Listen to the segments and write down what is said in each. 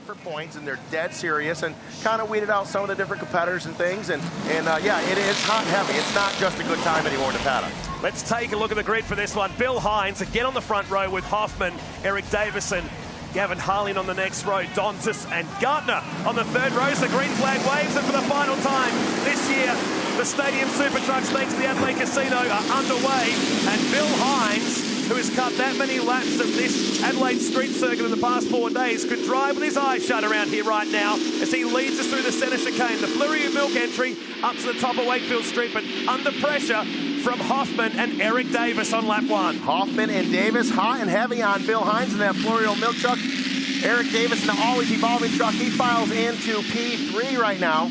for points, and they're dead serious, and kind of weeded out some of the different competitors and things. And yeah, it is hot and heavy. It's not just a good time anymore in Nevada. Let's take a look at the grid for this one. Bill Hines again on the front row with Hoffman, Eric Davison, Gavin Harlin on the next row, Dontis and Gartner on the third row. So the green flag waves, and for the final time this year, the Stadium Super Trucks, thanks to the Adelaide Casino, are underway. And Bill Hines, who has cut that many laps of this Adelaide street circuit in the past 4 days, could drive with his eyes shut around here right now as he leads us through the centre chicane. The Flurry of Milk entry up to the top of Wakefield Street, but under pressure from Hoffman and Eric Davis on lap 1. Hoffman and Davis hot and heavy on Bill Hines in that Flurry of Milk truck. Eric Davis in the always evolving truck. He files into P3 right now.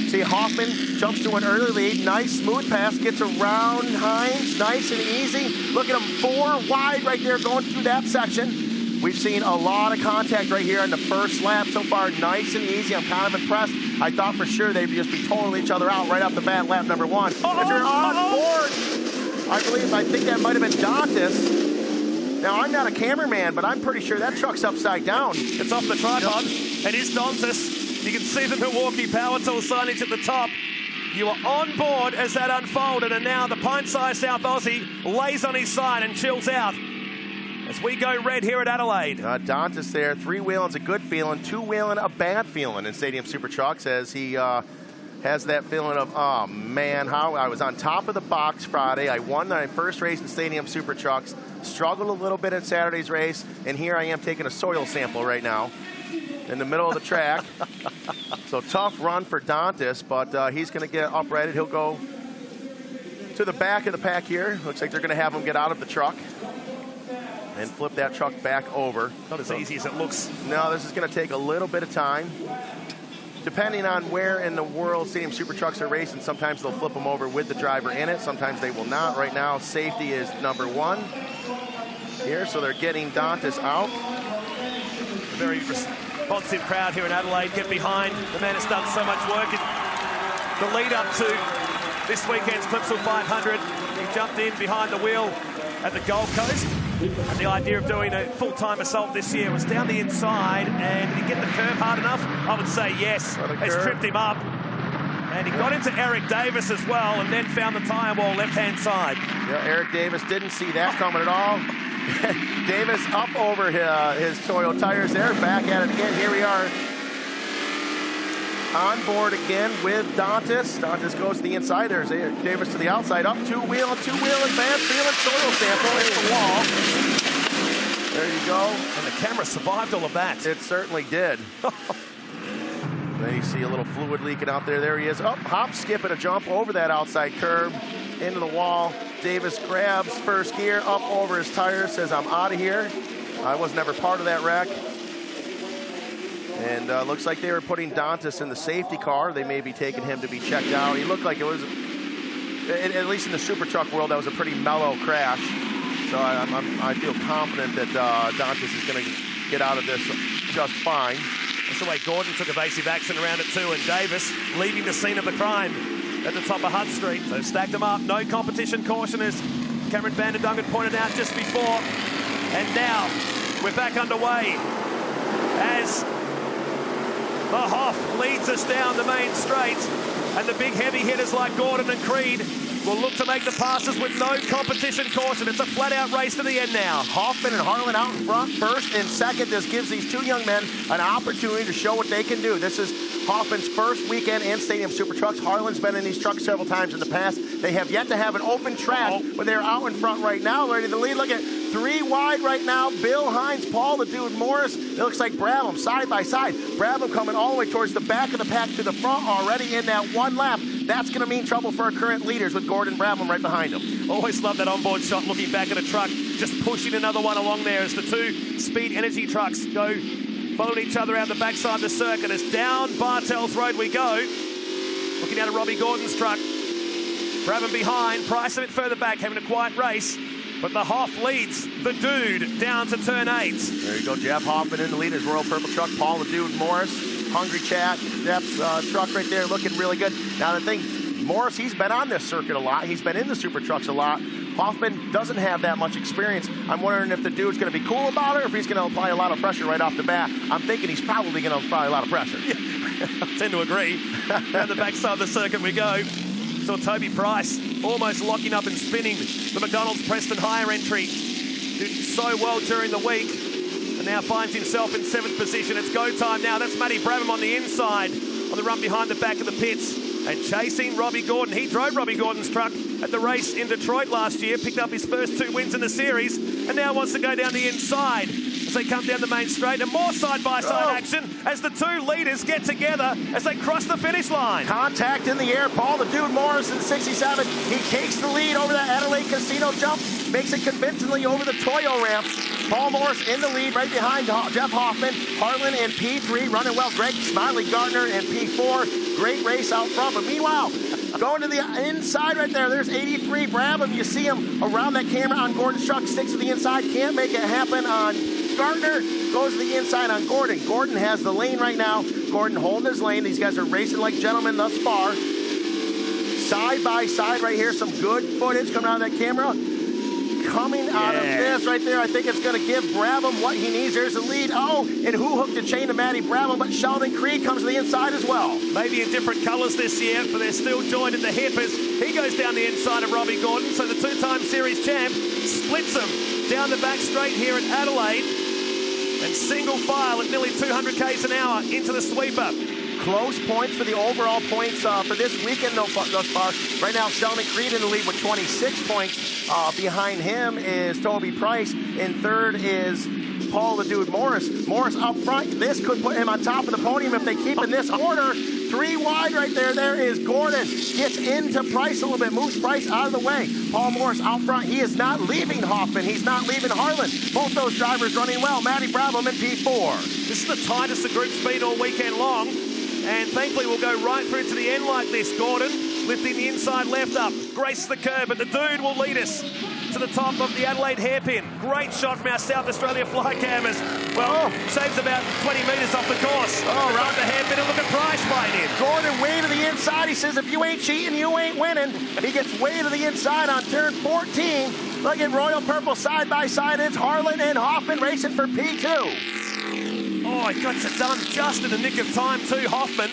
See, Hoffman jumps to an early lead. Nice smooth pass, gets around Hines, nice and easy. Look at him, 4 wide right there going through that section. We've seen a lot of contact right here on the first lap so far, nice and easy. I'm kind of impressed. I thought for sure they'd just be totaling each other out right off the bat, lap number 1. If you're on board, I think that might have been Dontis. Now, I'm not a cameraman, but I'm pretty sure that truck's upside down. It's off the tripod. It is Dontis. You can see the Milwaukee Power Tool signage at the top. You are on board as that unfolded, and now the pint-sized South Aussie lays on his side and chills out as we go red here at Adelaide. Dontis there, 3-wheeling's a good feeling, 2-wheeling a bad feeling in Stadium Super Trucks, as he has that feeling of, oh man, how I was on top of the box Friday. I won my first race in Stadium Super Trucks, struggled a little bit in Saturday's race, and here I am taking a soil sample right now in the middle of the track. So tough run for Dontis, but he's going to get uprighted. He'll go to the back of the pack here. Looks like they're going to have him get out of the truck and flip that truck back over. Not as easy as it looks. No, this is going to take a little bit of time. Depending on where in the world Stadium Super Trucks are racing, sometimes they'll flip them over with the driver in it. Sometimes they will not. Right now, safety is number 1 here, so they're getting Dontis out. Very responsive crowd here in Adelaide. Get behind the man that's done so much work in the lead up to this weekend's Clipsal 500. He jumped in behind the wheel at the Gold Coast. And the idea of doing a full-time assault this year was down the inside, and did he get the curve hard enough? I would say yes. It's tripped him up. And he got into Eric Davis as well, and then found the tyre wall left-hand side. Yeah, Eric Davis didn't see that coming at all. Davis up over his Toyo tires there, back at it again. Here we are on board again with Dontis. Dontis goes to the inside. There's Eric Davis to the outside. Up two-wheeling, bad feeling, soil sample into the wall. There you go. And the camera survived all of that. It certainly did. Then you see a little fluid leaking out there. There he is. Up, hop, skip, and a jump over that outside curb into the wall. Davis grabs first gear up over his tires, says, I'm out of here. I was never part of that wreck. And looks like they were putting Dontis in the safety car. They may be taking him to be checked out. He looked like it was, at least in the super truck world, that was a pretty mellow crash. So I feel confident that Dontis is going to get out of this just fine. That's the way Gordon took evasive action around it too, and Davis leaving the scene of the crime at the top of Hutt Street. So stacked them up, no competition caution, as Cameron van der Dungen pointed out just before. And now we're back underway as the Hoff leads us down the main straight, and the big heavy hitters like Gordon and Creed will look to make the passes with no competition caution. It's a flat-out race to the end now. Hoffman and Harlan out in front, first and second. This gives these two young men an opportunity to show what they can do. This is Hoffman's first weekend in Stadium Super Trucks. Harlan's been in these trucks several times in the past. They have yet to have an open track, but they're out in front right now, ready to lead. Look at 3 wide right now. Bill Hines, Paul the Dude Morris. It looks like Brabham side by side. Brabham coming all the way towards the back of the pack to the front already in that one lap. That's going to mean trouble for our current leaders with Gordon Brabham right behind him. Always love that onboard shot, looking back at a truck, just pushing another one along there as the 2 Speed Energy trucks go following each other out the backside of the circuit. As down Bartels Road we go. Looking out at Robbie Gordon's truck. Brabham behind, Price a bit further back, having a quiet race. But the Hoff leads the Dude down to turn 8. There you go, Jeff Hoffman in the lead, his Royal Purple truck. Paul the Dude Morris, Hungry Chat, Jeff's truck right there looking really good. Now the thing, Morris, he's been on this circuit a lot. He's been in the Super Trucks a lot. Hoffman doesn't have that much experience. I'm wondering if the dude's going to be cool about it or if he's going to apply a lot of pressure right off the bat. I'm thinking he's probably going to apply a lot of pressure. Yeah, I tend to agree. Down the backside of the circuit we go. Saw Toby Price almost locking up and spinning the McDonald's Preston Hire entry. Did so well during the week and now finds himself in 7th position. It's go time now. That's Matty Brabham on the inside on the run behind the back of the pits and chasing Robbie Gordon. He drove Robbie Gordon's truck at the race in Detroit last year, picked up his first 2 wins in the series and now wants to go down the inside as they come down the main straight, and more side-by-side action as the 2 leaders get together as they cross the finish line. Contact in the air. Paul the Dude Morris in 67. He takes the lead over that Adelaide Casino jump, makes it convincingly over the Toyo ramp. Paul Morris in the lead right behind Jeff Hoffman. Harlan in P3 running well. Greg Smiley Gardner in P4. Great race out front. But meanwhile, going to the inside right there, there's 83 Brabham. You see him around that camera on Gordon's truck. Sticks to the inside. Can't make it happen on Gardner. Goes to the inside on Gordon. Gordon has the lane right now. Gordon holding his lane. These guys are racing like gentlemen thus far. Side by side right here. Some good footage coming out of that camera. Coming out of this right there, I think it's going to give Brabham what he needs. There's the lead. Oh, and who hooked the chain to Matty Brabham? But Sheldon Creed comes to the inside as well. Maybe in different colours this year, but they're still joined at the hip as he goes down the inside of Robbie Gordon. So the 2-time series champ splits them down the back straight here at Adelaide and single file at nearly 200 k's an hour into the sweeper. Close points for the overall points for this weekend thus far. Right now, Sheldon Creed in the lead with 26 points. Behind him is Toby Price. In third is Paul the Dude Morris. Morris up front. This could put him on top of the podium if they keep in this order. 3 wide right there. There is Gordon. Gets into Price a little bit. Moves Price out of the way. Paul Morris out front. He is not leaving Hoffman. He's not leaving Harlan. Both those drivers running well. Matty Brabham in P4. This is the tightest the group's been all weekend long. And thankfully we'll go right through to the end like this. Gordon lifting the inside left up, graces the curb, but the dude will lead us to the top of the Adelaide hairpin. Great shot from our South Australia fly cameras. Well, saves about 20 metres off the course. Oh, right. The hairpin, and look at Price playing in. Gordon way to the inside. He says, if you ain't cheating, you ain't winning. He gets way to the inside on turn 14. Look at Royal Purple side by side. It's Harlan and Hoffman racing for P2. Oh, he got it done just in the nick of time too, Hoffman.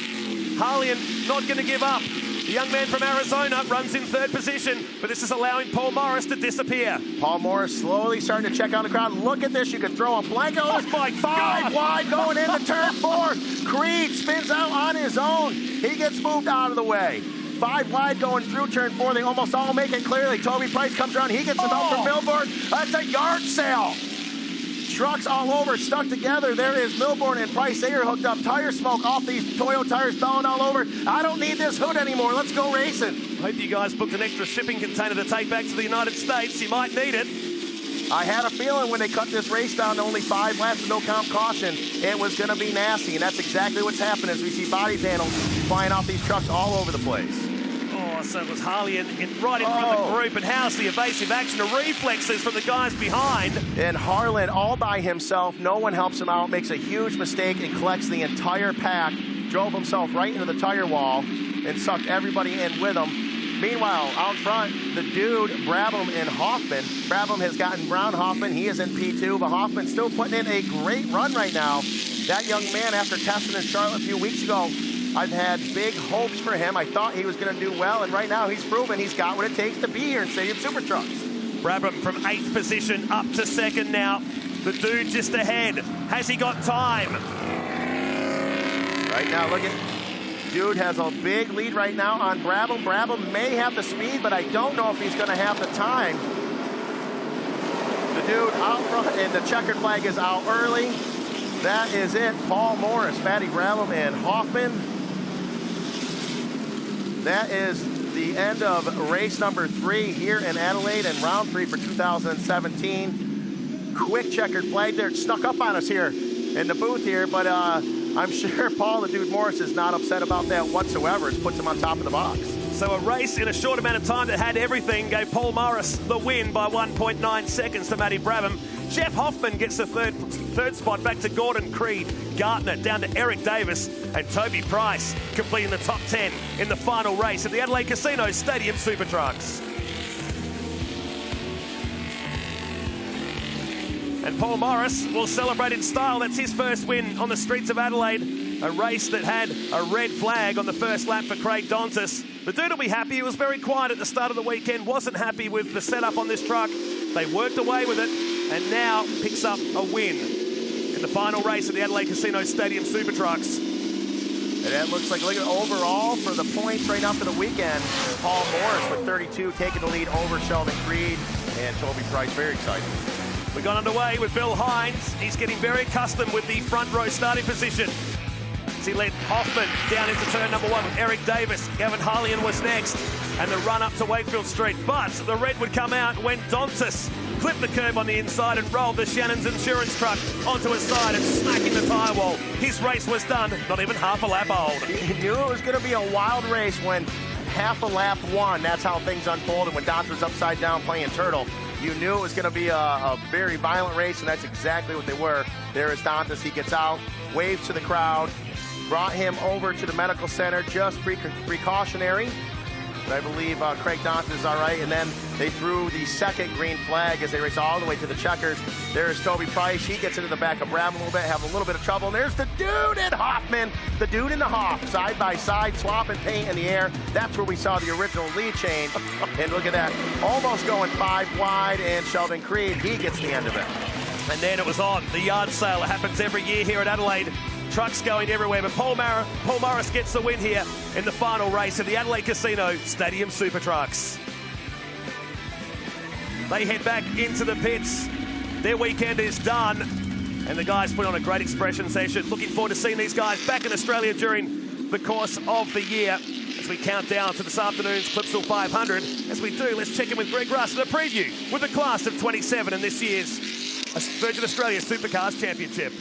Harlan not going to give up. The young man from Arizona runs in 3rd position, but this is allowing Paul Morris to disappear. Paul Morris slowly starting to check out the crowd. Look at this. You could throw a blanket. Oh, my 5 God. wide going into turn 4. Creed spins out on his own. He gets moved out of the way. 5 wide going through turn 4. They almost all make it clearly. Toby Price comes around. He gets him out from Milburn. That's a yard sale. Trucks all over, stuck together. There is Milburn and Price. They are hooked up. Tire smoke off these Toyo tires, bowing all over. I don't need this hood anymore. Let's go racing. Hope you guys booked an extra shipping container to take back to the United States. You might need it. I had a feeling when they cut this race down to only 5 laps with no count caution, it was going to be nasty, and that's exactly what's happened as we see body panels flying off these trucks all over the place. Oh, so it was Harlan right in front of the group, and how's the evasive action, the reflexes from the guys behind. And Harlan all by himself, no one helps him out, makes a huge mistake and collects the entire pack, drove himself right into the tire wall and sucked everybody in with him. Meanwhile, out front, the dude, Brabham and Hoffman. Brabham has gotten Brown Hoffman. He is in P2, but Hoffman's still putting in a great run right now. That young man, after testing in Charlotte a few weeks ago, I've had big hopes for him. I thought he was going to do well, and right now he's proven he's got what it takes to be here in Stadium Super Trucks. Brabham from 8th position up to 2nd now. The dude just ahead. Has he got time? Right now, look at... Dude has a big lead right now on Brabham. Brabham may have the speed, but I don't know if he's going to have the time. The dude out front, and the checkered flag is out early. That is it. Paul Morris, Matty Brabham, and Hoffman. That is the end of race number 3 here in Adelaide and round 3 for 2017. Quick checkered flag there. It snuck up on us here in the booth here, but I'm sure Paul the Dude Morris is not upset about that whatsoever. It puts him on top of the box. So a race in a short amount of time that had everything gave Paul Morris the win by 1.9 seconds to Matty Brabham. Jeff Hoffman gets the third spot back to Gordon Creed. Gartner down to Eric Davis, and Toby Price completing the top 10 in the final race at the Adelaide Casino Stadium Super Trucks. And Paul Morris will celebrate in style. That's his first win on the streets of Adelaide. A race that had a red flag on the first lap for Craig Dontis. The dude will be happy. He was very quiet at the start of the weekend. Wasn't happy with the setup on this truck. They worked away with it and now picks up a win in the final race at the Adelaide Casino Stadium Super Trucks. And that looks like, look at overall for the points right now for the weekend. Paul Morris with 32 taking the lead over Sheldon Creed and Toby Price. Very exciting. We got underway with Bill Hines. He's getting very accustomed with the front row starting position. He led Hoffman down into turn number 1 with Eric Davis. Gavin Harlian was next, and the run up to Wakefield Street. But the red would come out when Dontis clipped the curb on the inside and rolled the Shannon's insurance truck onto his side and smacking the tyre wall. His race was done, not even half a lap old. He knew it was going to be a wild race when half a lap won. That's how things unfolded when Dontis was upside down playing turtle. You knew it was going to be a very violent race, and that's exactly what they were. There is Dontis. He gets out, waves to the crowd, brought him over to the medical center, just precautionary. But I believe Craig Dontis is all right. And then they threw the second green flag as they race all the way to the checkers. There's Toby Price. He gets into the back of Brad a little bit, having a little bit of trouble. And there's the dude in Hoffman, the dude in the Hoff, side by side, swapping paint in the air. That's where we saw the original lead change. And look at that, almost going 5 wide. And Sheldon Creed, he gets the end of it. And then it was on the yard sale. It happens every year here at Adelaide. Trucks going everywhere, but Paul Morris gets the win here in the final race of the Adelaide Casino Stadium Super Trucks. They head back into the pits. Their weekend is done, and the guys put on a great expression session. Looking forward to seeing these guys back in Australia during the course of the year as we count down to this afternoon's Clipsal 500. As we do, let's check in with Greg Russ and a preview with the class of 27 in this year's Virgin Australia Supercars Championship.